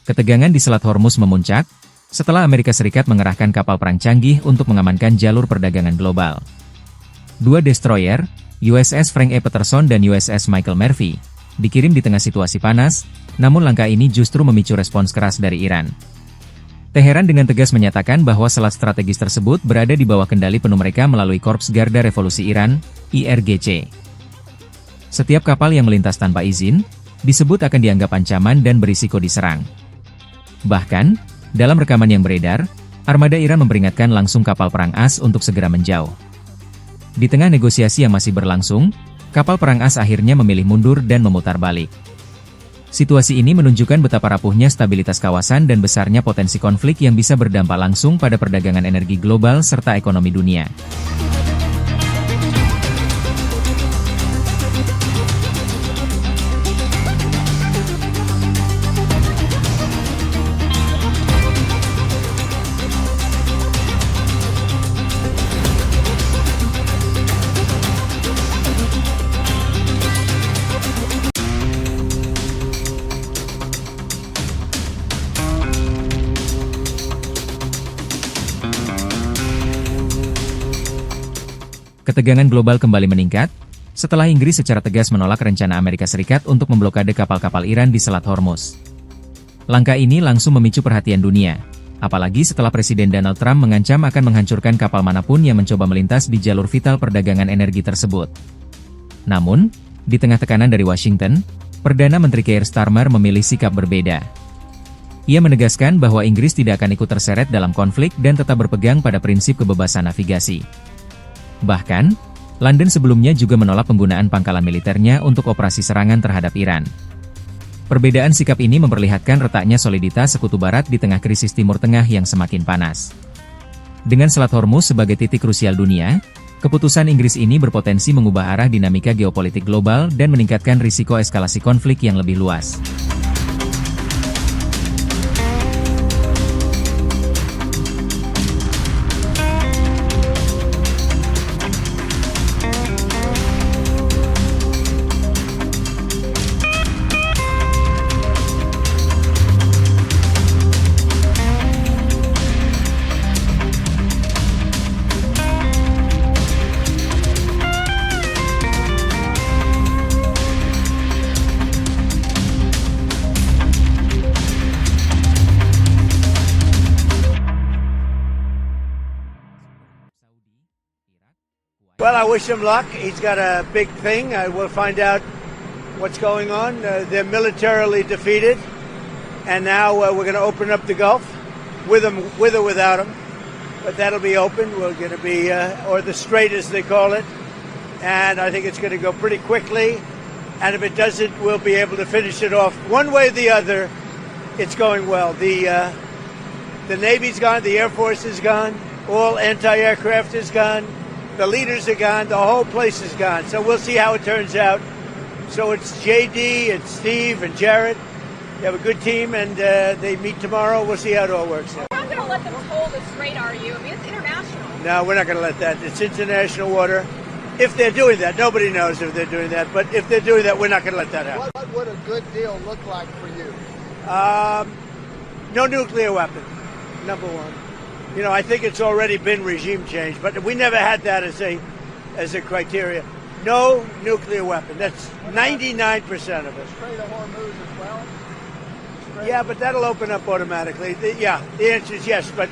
Ketegangan di Selat Hormuz memuncak setelah Amerika Serikat mengerahkan kapal perang canggih untuk mengamankan jalur perdagangan global. Dua destroyer, USS Frank E. Peterson dan USS Michael Murphy, dikirim di tengah situasi panas, namun langkah ini justru memicu respons keras dari Iran. Teheran dengan tegas menyatakan bahwa selat strategis tersebut berada di bawah kendali penuh mereka melalui Korps Garda Revolusi Iran, IRGC. Setiap kapal yang melintas tanpa izin, disebut akan dianggap ancaman dan berisiko diserang. Bahkan, dalam rekaman yang beredar, armada Iran memperingatkan langsung kapal perang AS untuk segera menjauh. Di tengah negosiasi yang masih berlangsung, kapal perang AS akhirnya memilih mundur dan memutar balik. Situasi ini menunjukkan betapa rapuhnya stabilitas kawasan dan besarnya potensi konflik yang bisa berdampak langsung pada perdagangan energi global serta ekonomi dunia. Ketegangan global kembali meningkat, setelah Inggris secara tegas menolak rencana Amerika Serikat untuk memblokade kapal-kapal Iran di Selat Hormuz. Langkah ini langsung memicu perhatian dunia, apalagi setelah Presiden Donald Trump mengancam akan menghancurkan kapal manapun yang mencoba melintas di jalur vital perdagangan energi tersebut. Namun, di tengah tekanan dari Washington, Perdana Menteri Keir Starmer memilih sikap berbeda. Ia menegaskan bahwa Inggris tidak akan ikut terseret dalam konflik dan tetap berpegang pada prinsip kebebasan navigasi. Bahkan, London sebelumnya juga menolak penggunaan pangkalan militernya untuk operasi serangan terhadap Iran. Perbedaan sikap ini memperlihatkan retaknya soliditas Sekutu Barat di tengah krisis Timur Tengah yang semakin panas. Dengan Selat Hormuz sebagai titik krusial dunia, keputusan Inggris ini berpotensi mengubah arah dinamika geopolitik global dan meningkatkan risiko eskalasi konflik yang lebih luas. Well, I wish him luck. He's got a big thing. We'll find out what's going on. They're militarily defeated, and now we're going to open up the Gulf with or without him. But that'll be open. We're going to be, or the Strait as they call it, and I think it's going to go pretty quickly. And if it doesn't, we'll be able to finish it off one way or the other. It's going well. The Navy's gone. The Air Force is gone. All anti-aircraft is gone. The leaders are gone. The whole place is gone. So we'll see how it turns out. So it's JD and Steve and Jared. You have a good team, and they meet tomorrow. We'll see how it all works out. You're not going to let them toll the strait, are you? I mean, it's international. No, we're not going to let that. It's international water. If they're doing that, nobody knows if they're doing that. But if they're doing that, we're not going to let that happen. What would a good deal look like for you? No nuclear weapon, number one. You know, I think it's already been regime change, but we never had that as a criteria. No nuclear weapon. That's 99% of it. Strait of Hormuz as well? Yeah, but that'll open up automatically. The answer is yes, but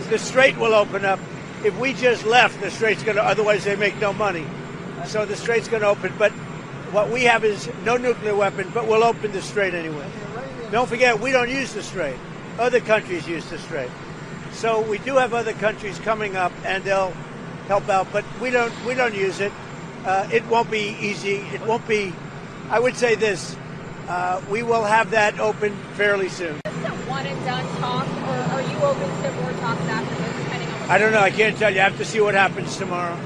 the strait will open up. If we just left, the strait's going to, otherwise they make no money. So the strait's going to open, but what we have is no nuclear weapon, but we'll open the strait anyway. Don't forget, we don't use the strait. Other countries use the strait. So we do have other countries coming up, and they'll help out, but we don't use it. It won't be easy. It won't be. I would say this: we will have that open fairly soon. Is this a one and done talk, or are you open to more talks after this, depending on? I don't know. I can't tell you. I have to see what happens tomorrow.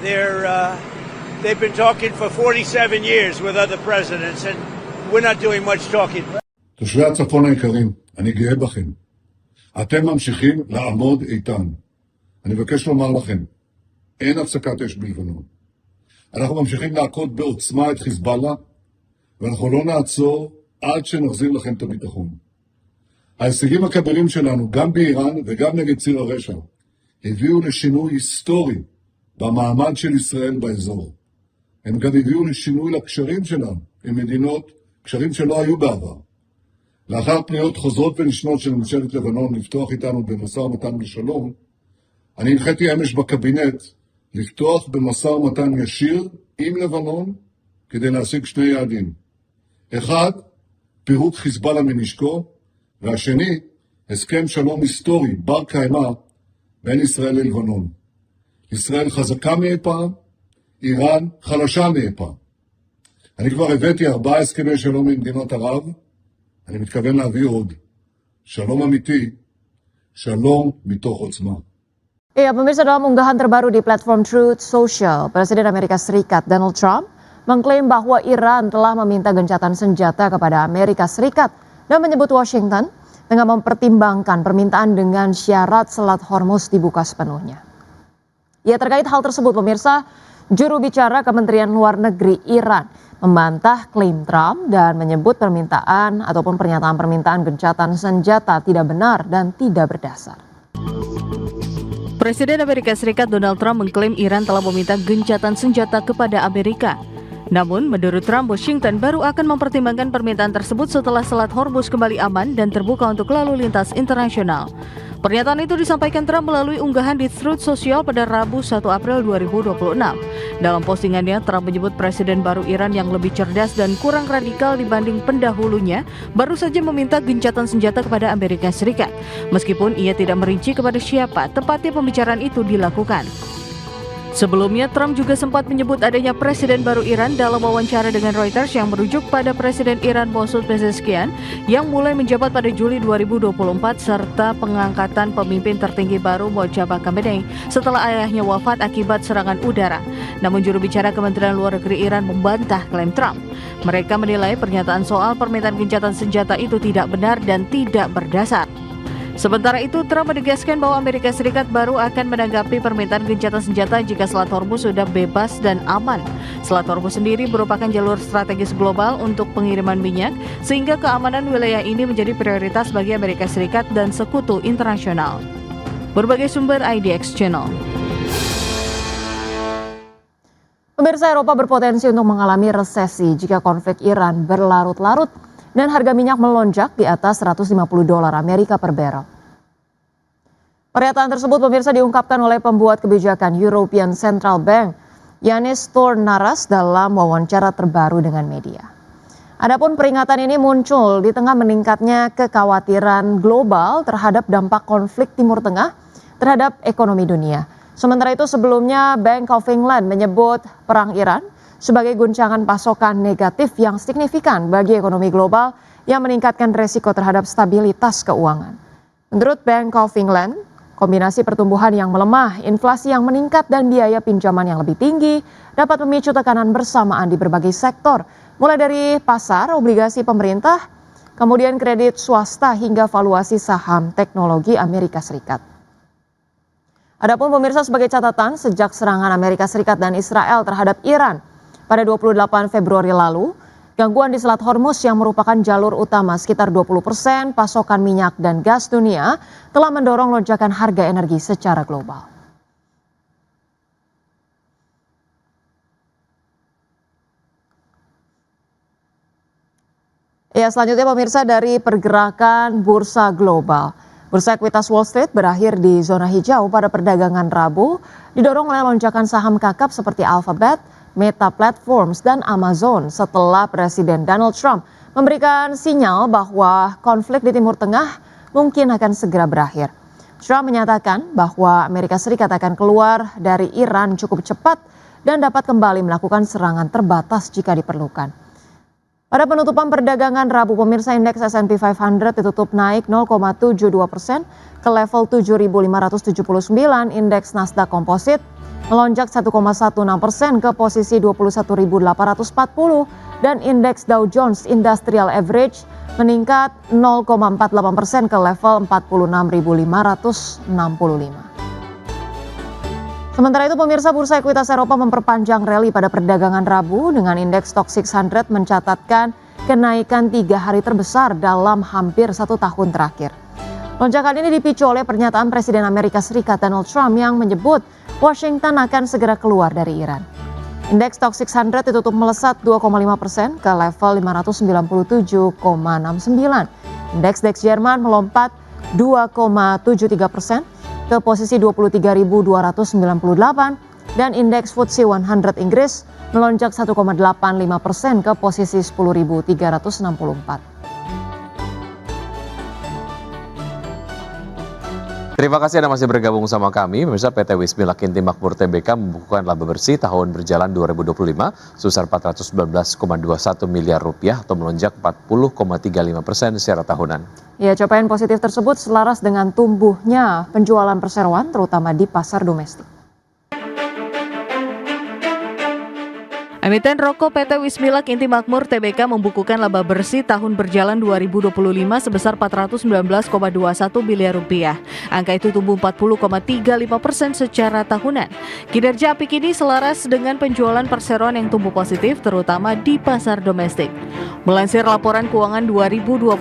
They've been talking for 47 years with other presidents, and we're not doing much talking. תושבי הצפון היקרים, אני גאה בכם. אתם ממשיכים לעמוד איתן. אני מבקש לומר לכם, אין הפסקת אש בלבנון. אנחנו ממשיכים להכות בעוצמה את חיזבאללה, ואנחנו לא נעצור עד שנחזיר לכם את הביטחון. ההישגים הכבירים שלנו, גם באיראן וגם נגד ציר הרשע, הביאו לשינוי היסטורי במעמד של ישראל באזור. הם גם הביאו לשינוי לקשרים שלנו עם מדינות, קשרים שלא היו בעבר. לאחר פניות חוזרות ונשנות של ממשלת לבנון לפתוח איתנו במשא ומתן לשלום, אני הנחיתי אמש בקבינט לפתוח במשא ומתן ישיר עם לבנון כדי להשיג שני יעדים. אחד, פירוק חיזבאללה מנשקו, והשני, הסכם שלום היסטורי, בר קיימא, בין ישראל ללבנון. ישראל חזקה מאי פעם, איראן חלשה מאי פעם. אני כבר הבאתי 4 הסכמי שלום עם מדינות ערב, אני מתכוון להביא עוד. שלום אמיתי, שלום מתוך עוצמה. Ya, pemirsa, dalam unggahan terbaru di platform Truth Social, Presiden Amerika Serikat Donald Trump mengklaim bahwa Iran telah meminta gencatan senjata kepada Amerika Serikat dan menyebut Washington tengah mempertimbangkan permintaan dengan syarat Selat Hormuz dibuka sepenuhnya. Ya, terkait hal tersebut, pemirsa, juru bicara Kementerian Luar Negeri Iran membantah klaim Trump dan menyebut permintaan ataupun pernyataan-permintaan gencatan senjata tidak benar dan tidak berdasar. Presiden Amerika Serikat Donald Trump mengklaim Iran telah meminta gencatan senjata kepada Amerika. Namun, menurut Trump, Washington baru akan mempertimbangkan permintaan tersebut setelah Selat Hormuz kembali aman dan terbuka untuk lalu lintas internasional. Pernyataan itu disampaikan Trump melalui unggahan di Truth Social pada Rabu 1 April 2026. Dalam postingannya, Trump menyebut Presiden baru Iran yang lebih cerdas dan kurang radikal dibanding pendahulunya baru saja meminta gencatan senjata kepada Amerika Serikat. Meskipun ia tidak merinci kepada siapa tepatnya pembicaraan itu dilakukan. Sebelumnya, Trump juga sempat menyebut adanya Presiden baru Iran dalam wawancara dengan Reuters yang merujuk pada Presiden Iran Masoud Pezeshkian yang mulai menjabat pada Juli 2024 serta pengangkatan pemimpin tertinggi baru Mojtaba Khamenei setelah ayahnya wafat akibat serangan udara. Namun juru bicara Kementerian Luar Negeri Iran membantah klaim Trump. Mereka menilai pernyataan soal permintaan gencatan senjata itu tidak benar dan tidak berdasar. Sementara itu, Trump menegaskan bahwa Amerika Serikat baru akan menanggapi permintaan gencatan senjata jika Selat Hormuz sudah bebas dan aman. Selat Hormuz sendiri merupakan jalur strategis global untuk pengiriman minyak, sehingga keamanan wilayah ini menjadi prioritas bagi Amerika Serikat dan sekutu internasional. Berbagai sumber IDX Channel. Pemirsa, Eropa berpotensi untuk mengalami resesi jika konflik Iran berlarut-larut dan harga minyak melonjak di atas $150 Amerika per barrel. Pernyataan tersebut, pemirsa, diungkapkan oleh pembuat kebijakan European Central Bank, Yanis Tournaras, dalam wawancara terbaru dengan media. Adapun peringatan ini muncul di tengah meningkatnya kekhawatiran global terhadap dampak konflik Timur Tengah terhadap ekonomi dunia. Sementara itu, sebelumnya Bank of England menyebut perang Iran sebagai guncangan pasokan negatif yang signifikan bagi ekonomi global yang meningkatkan resiko terhadap stabilitas keuangan. Menurut Bank of England, kombinasi pertumbuhan yang melemah, inflasi yang meningkat, dan biaya pinjaman yang lebih tinggi dapat memicu tekanan bersamaan di berbagai sektor, mulai dari pasar, obligasi pemerintah, kemudian kredit swasta hingga valuasi saham teknologi Amerika Serikat. Adapun pemirsa, sebagai catatan, sejak serangan Amerika Serikat dan Israel terhadap Iran pada 28 Februari lalu, gangguan di Selat Hormuz yang merupakan jalur utama sekitar 20% pasokan minyak dan gas dunia telah mendorong lonjakan harga energi secara global. Ya, selanjutnya pemirsa, dari pergerakan bursa global. Bursa ekuitas Wall Street berakhir di zona hijau pada perdagangan Rabu, didorong oleh lonjakan saham kakap seperti Alphabet, Meta Platforms, dan Amazon setelah Presiden Donald Trump memberikan sinyal bahwa konflik di Timur Tengah mungkin akan segera berakhir. Trump menyatakan bahwa Amerika Serikat akan keluar dari Iran cukup cepat dan dapat kembali melakukan serangan terbatas jika diperlukan. Pada penutupan perdagangan Rabu, pemirsa, indeks S&P 500 ditutup naik 0,72% ke level 7.579, indeks Nasdaq Composite melonjak 1,16% ke posisi 21.840 dan indeks Dow Jones Industrial Average meningkat 0,48% ke level 46.565. Sementara itu, pemirsa, bursa ekuitas Eropa memperpanjang rally pada perdagangan Rabu dengan indeks Stoxx 600 mencatatkan kenaikan 3 hari terbesar dalam hampir 1 tahun terakhir. Lonjakan ini dipicu oleh pernyataan Presiden Amerika Serikat Donald Trump yang menyebut Washington akan segera keluar dari Iran. Indeks Stoxx 600 ditutup melesat 2,5% ke level 597,69. Indeks DAX Jerman melompat 2,73% ke posisi 23.298 dan indeks FTSE 100 Inggris melonjak 1,85% ke posisi 10.364. Terima kasih Anda masih bergabung sama kami. Pemirsa, PT Wismilak Inti Makmur Tbk membukukan laba bersih tahun berjalan 2025 sebesar 419,21 miliar rupiah atau melonjak 40,35% secara tahunan. Ya, capaian positif tersebut selaras dengan tumbuhnya penjualan perseroan terutama di pasar domestik. Emiten rokok PT Wismilak Inti Makmur Tbk membukukan laba bersih tahun berjalan 2025 sebesar 419,21 miliar rupiah. Angka itu tumbuh 40,35% secara tahunan. Kinerja apik ini selaras dengan penjualan perseroan yang tumbuh positif terutama di pasar domestik. Melansir laporan keuangan 2025,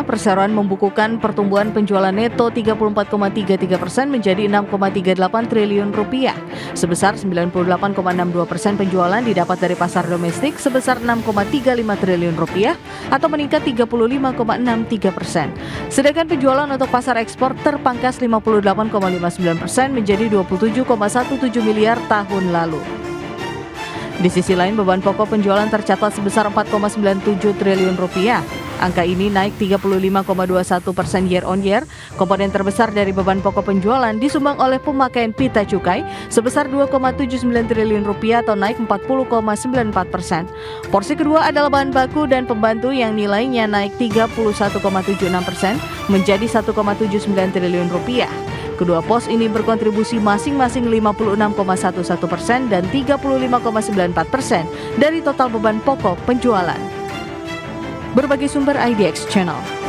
perseroan membukukan pertumbuhan penjualan neto 34,33% menjadi 6,38 triliun rupiah. Sebesar 98,62% penjualan didapat dari pasar domestik sebesar 6,35 triliun rupiah atau meningkat 35,63%. Sedangkan penjualan untuk pasar ekspor terpangkas 58,59% menjadi 27,17 miliar tahun lalu. Di sisi lain, beban pokok penjualan tercatat sebesar 4,97 triliun rupiah. Angka ini naik 35,21% year on year. Komponen terbesar dari beban pokok penjualan disumbang oleh pemakaian pita cukai sebesar 2,79 triliun rupiah atau naik 40,94%. Porsi kedua adalah bahan baku dan pembantu yang nilainya naik 31,76% menjadi 1,79 triliun rupiah. Kedua pos ini berkontribusi masing-masing 56,11% dan 35,94% dari total beban pokok penjualan. Berbagai sumber IDX Channel.